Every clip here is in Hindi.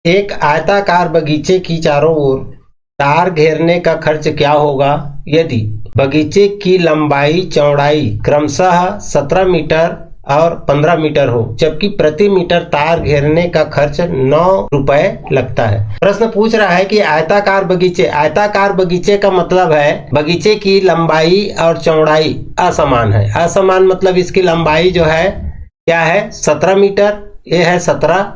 एक आयताकार बगीचे की चारों ओर तार घेरने का खर्च क्या होगा यदि बगीचे की लंबाई चौड़ाई क्रमशः 17 मीटर और 15 मीटर हो, जबकि प्रति मीटर तार घेरने का खर्च 9 रुपए लगता है। प्रश्न पूछ रहा है कि आयताकार बगीचे का मतलब है बगीचे की लंबाई और चौड़ाई असमान है। असमान मतलब इसकी लंबाई जो है क्या है 17 मीटर, ये है 17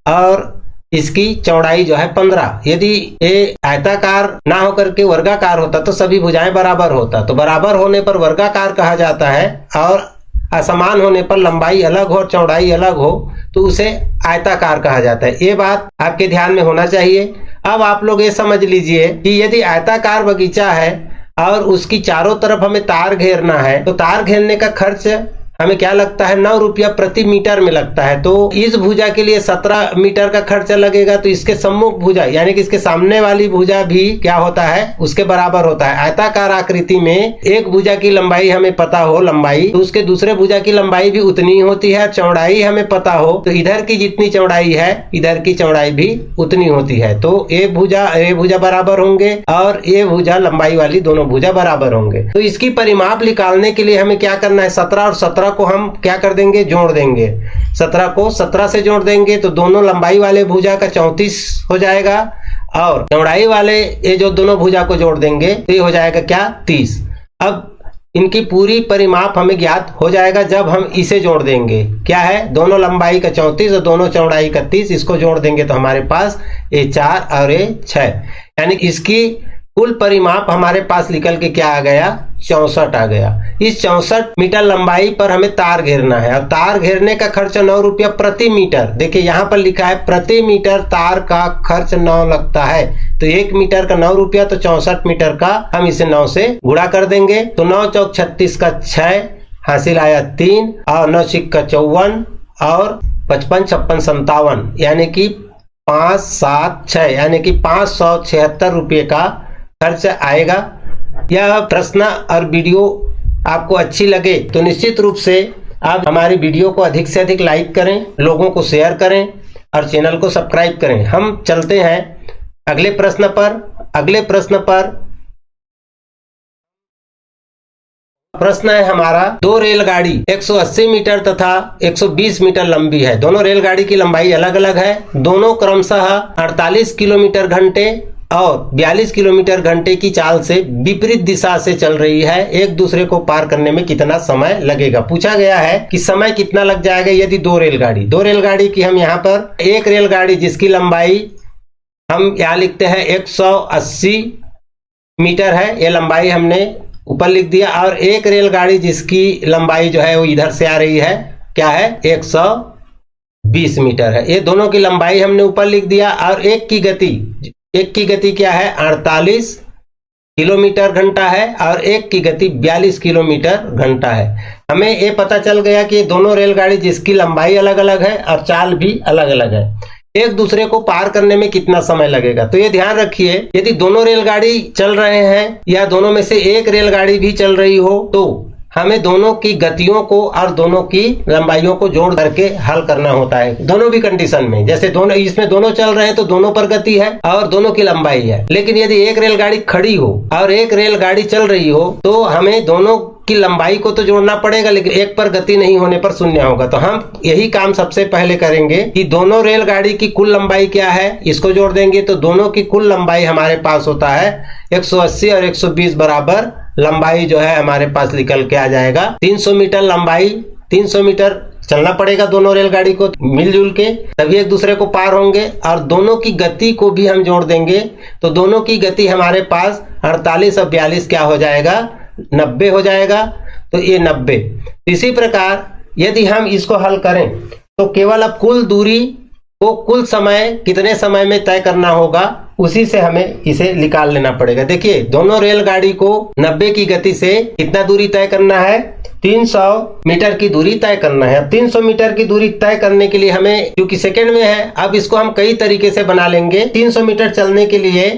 और इसकी चौड़ाई जो है 15। यदि ये आयताकार ना होकर के वर्गाकार होता तो सभी भुजाएं बराबर होता, तो बराबर होने पर वर्गाकार कहा जाता है और असमान होने पर लंबाई अलग हो और चौड़ाई अलग हो तो उसे आयताकार कहा जाता है। ये बात आपके ध्यान में होना चाहिए। अब आप लोग ये समझ लीजिए कि यदि आयताकार बगीचा है और उसकी चारों तरफ हमें तार घेरना है तो तार घेरने का खर्च हमें क्या लगता है 9 रुपया प्रति मीटर में लगता है। तो इस भुजा के लिए 17 मीटर का खर्चा लगेगा, तो इसके सम्मुख भुजा यानी कि इसके सामने वाली भुजा भी क्या होता है उसके बराबर होता है। आयताकार आकृति में एक भुजा की लंबाई हमें पता हो लंबाई तो उसके दूसरे भुजा की लंबाई भी उतनी ही होती है। चौड़ाई हमें पता हो तो इधर की जितनी चौड़ाई है इधर की चौड़ाई भी उतनी होती है। तो ये भुजा बराबर होंगे और ये भुजा लंबाई वाली दोनों भुजा बराबर होंगे। तो इसकी परिमाप निकालने के लिए हमें क्या करना है 17 और 17 को हम क्या कर देंगे जोड़ देंगे। 17 को 17 से जोड़ देंगे तो दोनों लंबाई वाले भुजा का 34 हो जाएगा और चौड़ाई वाले ये जो दोनों भुजा को जोड़ देंगे तो ये हो जाएगा क्या 30। अब इनकी पूरी परिमाप हमें ज्ञात हो जाएगा जब हम इसे जोड़ देंगे। क्या है दोनों लंबाई का 34 और दोनों चौड़ाई का 30, इसको जोड़ देंगे तो हमारे पास ये 4 और ये 6 यानी इसकी कुल परिमाप हमारे पास निकल के क्या आ गया 64 आ गया। इस 64 मीटर लंबाई पर हमें तार घेरना है और तार घेरने का खर्च 9 रुपया प्रति मीटर। देखिए यहाँ पर लिखा है प्रति मीटर तार का खर्च 9 लगता है, तो 1 मीटर का 9 रुपया, तो 64 मीटर का हम इसे 9 से गुणा कर देंगे तो 9 चौक 36 का 6 हासिल आया 3 और 9 छिक का 54 और 55 56 57 यानी कि 5 7 6 यानी कि 576 रुपये का खर्च आएगा। यह प्रश्न और वीडियो आपको अच्छी लगे तो निश्चित रूप से आप हमारी वीडियो को अधिक से अधिक लाइक करें, लोगों को शेयर करें और चैनल को सब्सक्राइब करें। हम चलते हैं अगले प्रश्न पर। प्रश्न है हमारा, दो रेलगाड़ी 180 मीटर तथा 120 मीटर लंबी है। दोनों रेलगाड़ी की लंबाई अलग अलग है। दोनों क्रमशः 48 किलोमीटर घंटे और 42 किलोमीटर घंटे की चाल से विपरीत दिशा से चल रही है। एक दूसरे को पार करने में कितना समय लगेगा। पूछा गया है कि समय कितना लग जाएगा यदि दो रेलगाड़ी की हम यहाँ पर एक रेलगाड़ी जिसकी लंबाई हम यहाँ लिखते हैं 180 मीटर है, ये लंबाई हमने ऊपर लिख दिया, और एक रेलगाड़ी जिसकी लंबाई जो है वो इधर से आ रही है, क्या है 120 मीटर है। ये दोनों की लंबाई हमने ऊपर लिख दिया और एक की गति क्या है 48 किलोमीटर घंटा है और एक की गति 42 किलोमीटर घंटा है। हमें ये पता चल गया कि दोनों रेलगाड़ी जिसकी लंबाई अलग अलग है और चाल भी अलग अलग है, एक दूसरे को पार करने में कितना समय लगेगा। तो ये ध्यान रखिए, यदि दोनों रेलगाड़ी चल रहे हैं या दोनों में से एक रेलगाड़ी भी चल रही हो तो हमें दोनों की गतियों को और दोनों की लंबाइयों को जोड़ करके हल करना होता है दोनों भी कंडीशन में। जैसे इसमें दोनों चल रहे हैं तो दोनों पर गति है और दोनों की लंबाई है, लेकिन यदि एक रेलगाड़ी खड़ी हो और एक रेलगाड़ी चल रही हो तो हमें दोनों की लंबाई को तो जोड़ना पड़ेगा, लेकिन एक पर गति नहीं होने पर शून्य होगा। तो हम यही काम सबसे पहले करेंगे कि दोनों रेलगाड़ी की कुल लंबाई क्या है इसको जोड़ देंगे, तो दोनों की कुल लंबाई हमारे पास होता है 180 और 120 बराबर लंबाई जो है हमारे पास निकल के आ जाएगा 300 मीटर लंबाई। 300 मीटर चलना पड़ेगा दोनों रेलगाड़ी को मिलजुल के, तभी एक दूसरे को पार होंगे। और दोनों की गति को भी हम जोड़ देंगे तो दोनों की गति हमारे पास 48 और 42 क्या हो जाएगा 90 हो जाएगा, तो ये 90। इसी प्रकार यदि हम इसको हल करें तो केवल अब कुल दूरी को कुल समय कितने समय में तय करना होगा उसी से हमें इसे निकाल लेना पड़ेगा। देखिए दोनों रेलगाड़ी को 90 की गति से कितना दूरी तय करना है 300 मीटर की दूरी तय करना है। 300 मीटर की दूरी तय करने के लिए हमें, क्योंकि सेकंड में है, अब इसको हम कई तरीके से बना लेंगे। 300 मीटर चलने के लिए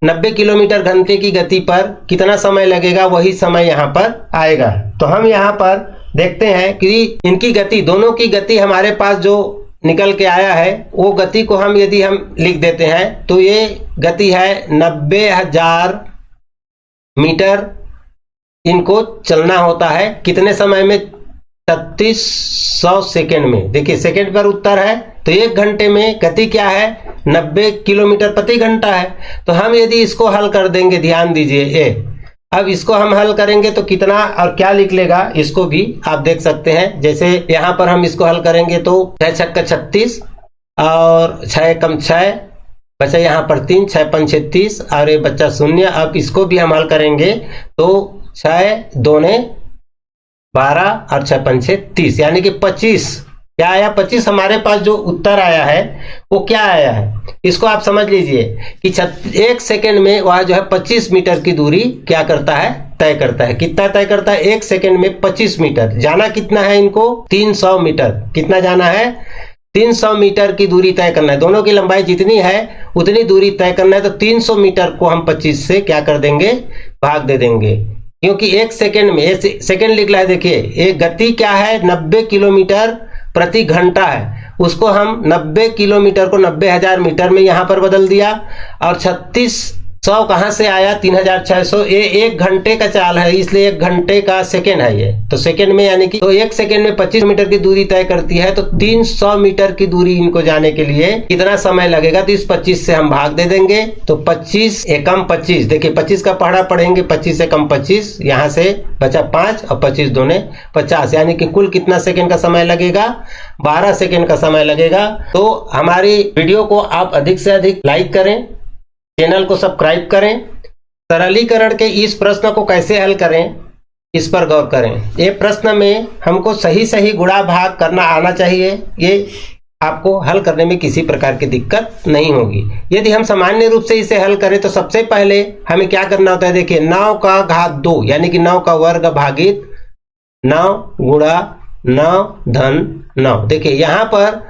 90 किलोमीटर घंटे की गति पर कितना समय लगेगा वही समय यहाँ पर आएगा। तो हम यहाँ पर देखते हैं कि इनकी गति, दोनों की गति हमारे पास जो निकल के आया है वो गति को हम यदि हम लिख देते हैं तो ये गति है 90,000 मीटर इनको चलना होता है। कितने समय में? 3600 सेकेंड में। देखिए सेकेंड पर उत्तर है तो 1 घंटे में गति क्या है? 90 किलोमीटर प्रति घंटा है। तो हम यदि इसको हल कर देंगे, ध्यान दीजिए ए, अब इसको हम हल करेंगे तो कितना और क्या लिख लेगा इसको भी आप देख सकते हैं। जैसे यहां पर हम इसको हल करेंगे तो 6 छक्का 36 और 6 कम 6 बचा यहाँ पर 3, 6 5 36 और ये बच्चा 0। अब इसको भी हम हल करेंगे तो 6 दूने 12 और 6 5 30 यानी कि 25। क्या आया? 25 हमारे पास जो उत्तर आया है वो क्या आया है इसको आप समझ लीजिए कि 1 सेकेंड में वह जो है 25 मीटर की दूरी क्या करता है? तय करता है। कितना तय करता है? 1 सेकेंड में 25 मीटर। जाना कितना है इनको? 300 मीटर। कितना जाना है? 300 मीटर की दूरी तय करना है। दोनों की लंबाई जितनी है उतनी दूरी तय करना है। तो 300 मीटर को हम 25 से क्या कर देंगे? भाग दे देंगे, क्योंकि 1 सेकेंड में, 1 सेकेंड लिख रहा है। देखिए एक गति क्या है? 90 किलोमीटर प्रति घंटा है। उसको हम 90 किलोमीटर को 90,000 मीटर में यहां पर बदल दिया और 3600 कहां से आया? 3600। ये 1 घंटे का चाल है इसलिए 1 घंटे का सेकेंड है ये, तो सेकेंड में यानी कि तो 1 सेकेंड में 25 मीटर की दूरी तय करती है। तो 300 मीटर की दूरी इनको जाने के लिए कितना समय लगेगा? तो इस 25 से हम भाग दे देंगे तो 25 एकम 25। देखिए 25 का पहाड़ा पढ़ेंगे, 25 एकम 25, यहां से बचा 5 और 25 दूने 50 यानी कि कुल कितना सेकेंड का समय लगेगा? 12 सेकेंड का समय लगेगा। तो हमारी वीडियो को आप अधिक से अधिक लाइक करें, चैनल को सब्सक्राइब करें। सरलीकरण के इस प्रश्न को कैसे हल करें इस पर गौर करें। ये प्रश्न में हमको सही सही गुणा भाग करना आना चाहिए। ये आपको हल करने में किसी प्रकार की दिक्कत नहीं होगी। यदि हम सामान्य रूप से इसे हल करें तो सबसे पहले हमें क्या करना होता है? देखिए 9 का घात 2 यानी कि 9 का वर्ग भागित 9 गुणा 9 धन 9। देखिए यहां पर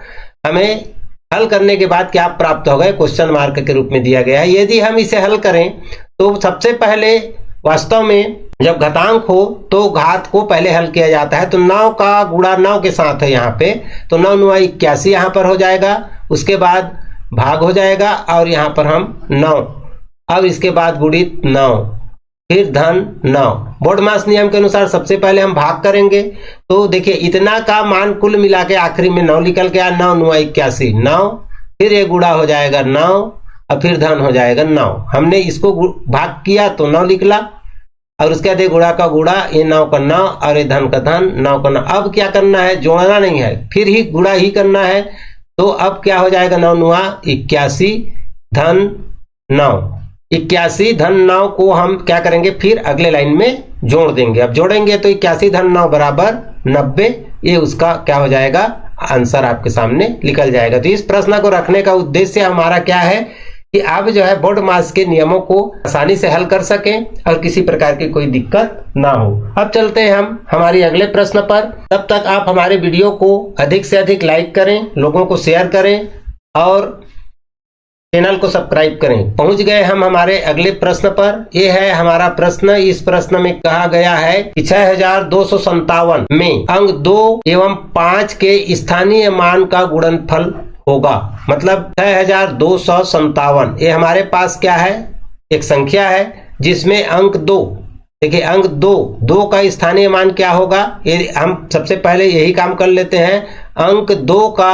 हमें हल करने के बाद क्या प्राप्त होगा? क्वेश्चन मार्क के रूप में दिया गया है। यदि हम इसे हल करें तो सबसे पहले वास्तव में जब घातांक हो तो घात को पहले हल किया जाता है। तो 9 का गुणा 9 के साथ है यहाँ पे, तो 9 9 81 यहाँ पर हो जाएगा। उसके बाद भाग हो जाएगा और यहाँ पर हम 9, अब इसके बाद गुणित 9, फिर धन 9। बोर्डमास नियम के अनुसार सबसे पहले हम भाग करेंगे तो देखिए इतना का मान कुल मिला के आखिरी में 9 निकल के आया। 9 9 81 9, फिर ये गुणा हो जाएगा 9 और फिर धन हो जाएगा 9। हमने इसको भाग किया तो 9 निकला और उसके बाद गुणा का गुणा, ये 9 का 9 और ये धन का धन, 9 का 9। अब क्या करना है? जोड़ना नहीं है, फिर ही गुणा ही करना है। तो अब क्या हो जाएगा? 9 9 81 धन 9, 81 धन 9 को हम क्या करेंगे? फिर अगले लाइन में जोड़ देंगे। अब जोड़ेंगे तो 81 धन 9 बराबर 90। ये उसका क्या हो जाएगा? आंसर आपके सामने निकल जाएगा। तो इस प्रश्न को रखने का उद्देश्य हमारा क्या है कि आप जो है बोर्ड मास के नियमों को आसानी से हल कर सकें और किसी प्रकार की कोई दिक्कत ना हो। अब चलते हैं हम हमारे अगले प्रश्न पर। तब तक आप हमारे वीडियो को अधिक से अधिक लाइक करें, लोगों को शेयर करें और चैनल को सब्सक्राइब करें। पहुंच गए हम हमारे अगले प्रश्न पर। यह है हमारा प्रश्न। इस प्रश्न में कहा गया है कि 6257 में अंक 2 एवं 5 के स्थानीय मान का गुणनफल होगा। मतलब 6257, ये हमारे पास क्या है? एक संख्या है जिसमें अंक 2, देखिए अंक 2 का स्थानीय मान क्या होगा? ये हम सबसे पहले यही काम कर लेते हैं। अंक 2 का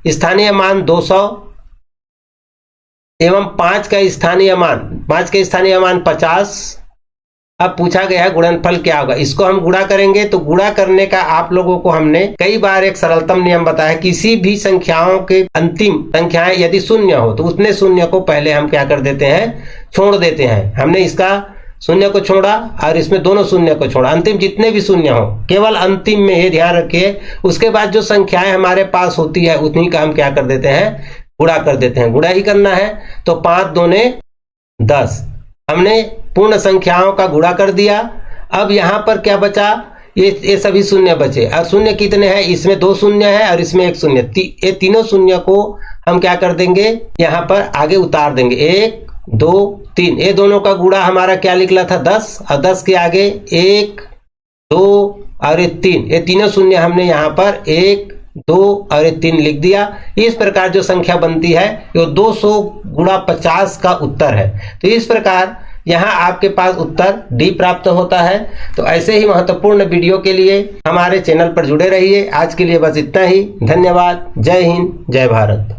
स्थानीय मान 200 एवं 5 का स्थानीय मान 50। अब पूछा गया है गुणनफल क्या होगा। इसको हम गुणा करेंगे तो गुणा करने का आप लोगों को हमने कई बार एक सरलतम नियम बताया। किसी भी संख्याओं के अंतिम संख्याएं यदि शून्य हो तो उतने शून्य को पहले हम क्या कर देते हैं? छोड़ देते हैं। हमने इसका शून्य को छोड़ा और इसमें दोनों शून्य को छोड़ा। अंतिम जितने भी शून्य हो केवल अंतिम में, ये ध्यान रखिए। उसके बाद जो संख्याएं हमारे पास होती है उतनी का हम क्या कर देते हैं? गुणा कर देते हैं। गुणा ही करना है तो 5 दूने 10, हमने पूर्ण संख्याओं का गुणा कर दिया। अब यहाँ पर क्या बचा? ये सभी शून्य बचे। और शून्य कितने हैं? इसमें 2 शून्य है और इसमें 1 शून्य। ये तीनों शून्य को हम क्या कर देंगे? यहाँ पर आगे उतार देंगे। 1 2 3, ये दोनों का गुणा हमारा क्या निकला था? 10, और 10 के आगे 1 2 और 3, ये तीनों शून्य हमने यहाँ पर 1 2 और ये 3 लिख दिया। इस प्रकार जो संख्या बनती है ये 200 गुणा 50 का उत्तर है। तो इस प्रकार यहाँ आपके पास उत्तर डी प्राप्त होता है। तो ऐसे ही महत्वपूर्ण वीडियो के लिए हमारे चैनल पर जुड़े रहिए। आज के लिए बस इतना ही। धन्यवाद। जय हिंद, जय भारत।